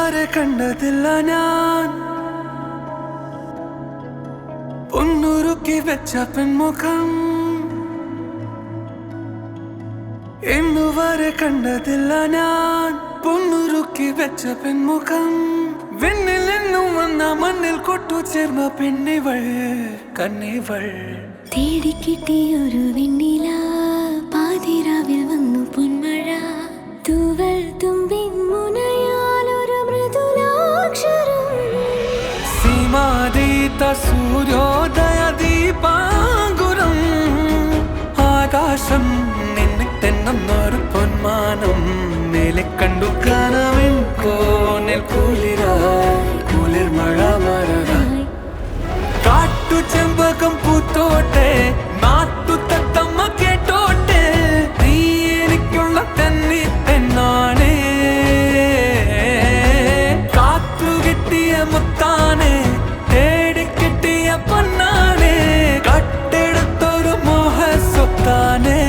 വരെ കണ്ടതില്ല ഞാൻ പൊന്നുരുക്കി വെച്ച പെൺമുഖം ഇന്നുവരെ കണ്ടതില്ല ഞാൻ പൊന്നുരുക്കി വെച്ച പെൺമുഖം വിണ്ണിൽ നിന്നും വന്ന മണ്ണിൽ കൊട്ടുചേർന്ന പെണ്ണിവൾ കന്നിവൾ തേടിക്കിട്ടിയൊരു വെണ്ണില പാതിരാവിൽ വന്നു പൊന്മഴ തൂവൽ തുമ്പിൻ മുനയാൽ ഒരു മൃദുലാക്ഷരം സീമാതീത സൂര്യോദയ ദീപാങ്കുരം ആകാശം നിന്നിട്ടെന്നൊരു പൊന്മാനം മേലെ കണ്ടു കനവിൻ കോണിൽ കുളിരായി കുളിർ മഴ മരമായി കാട്ടു ചെമ്പകം പൂത്തോട്ടെ നാട്ടു തത്തമ്മ കേട്ടോട്ടെ നീ എനിക്കുള്ള തന്നി പെണ്ണാണേ കാത്തു കിട്ടിയ മുത്താനെ തേടി കിട്ടിയ പൊന്നാനെ കട്ടെടുത്തൊരു മോഹ സ്വത്താനേ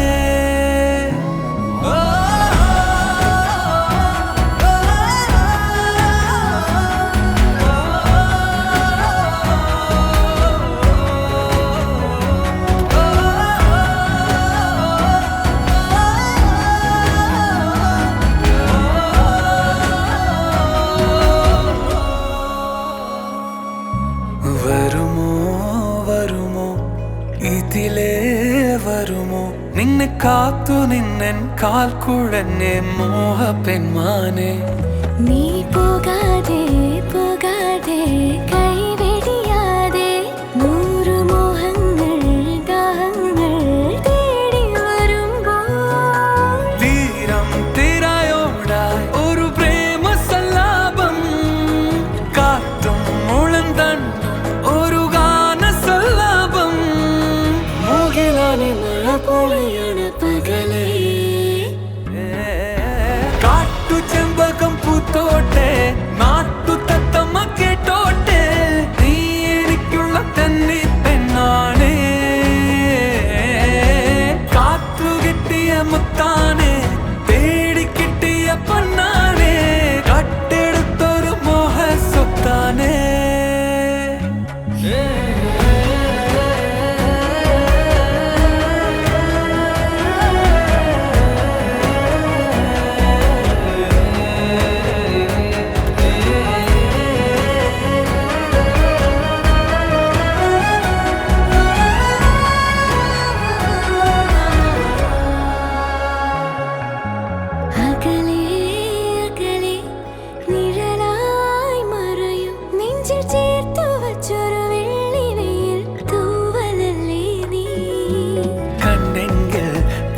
വരുമോ വരുമോ ഇതിലേ വരുമോ നിന്നെ കാത്തു നിന്നൻ കാൽ കുഴന്നെ മോഹ പെൺമാനെ നീ പോകാതെ പോകാതെ കൈവെടിയാതെ നൂറു മോഹങ്ങൾ ദാഹങ്ങൾ തേടി വരുമ്പോൾ തീരം തിരയോടായി ഒരു പ്രേമ സല്ലാപം കാറ്റും മുളന്തണ്ടും ഒരു ഗാന സല്ലാപം മുകിലാനെ മഴ പൊളിയണ പകലേ കാട്ടു ചെമ്പകം പൂത്തോട്ടെ നാട്ടു തത്തമ്മ കേട്ടോട്ടെ നീ എനിക്കുള്ള തന്നി പെണ്ണാണേ കാത്തു കിട്ടിയ മുത്താനെ തേടി കിട്ടിയ പൊന്നാനെ കട്ടെടുത്തൊരു മോഹ സ്വത്താനേ അകലെ അകലെ നിഴലായി മറയും നെഞ്ചിൽ ചേർത്തു വച്ചൊരു വെള്ളിവെയിൽ തൂവലല്ലേ നീ കണ്ടെങ്കിൽ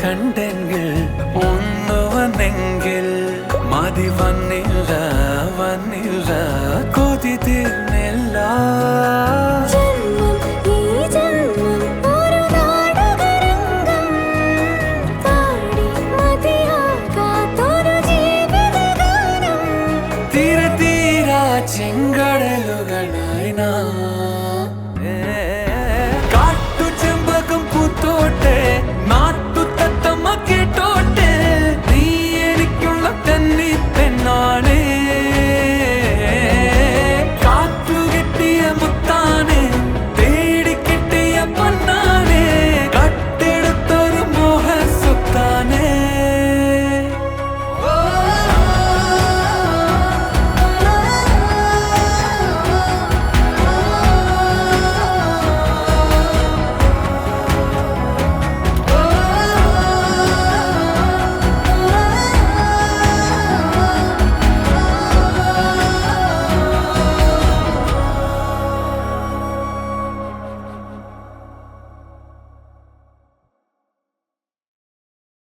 കണ്ടെങ്കിൽ ഒന്ന് വന്നെങ്കിൽ മതി വന്നില്ല വന്നില്ല കൊതി തീർന്നില്ല ജന്മം ഈ ജന്മം ഒരു നാടകരംഗം പാടി മതിയാകാത്തൊരു ജീവിതഗാനം തീര തീരാ ചെങ്കടലുകളായി നാം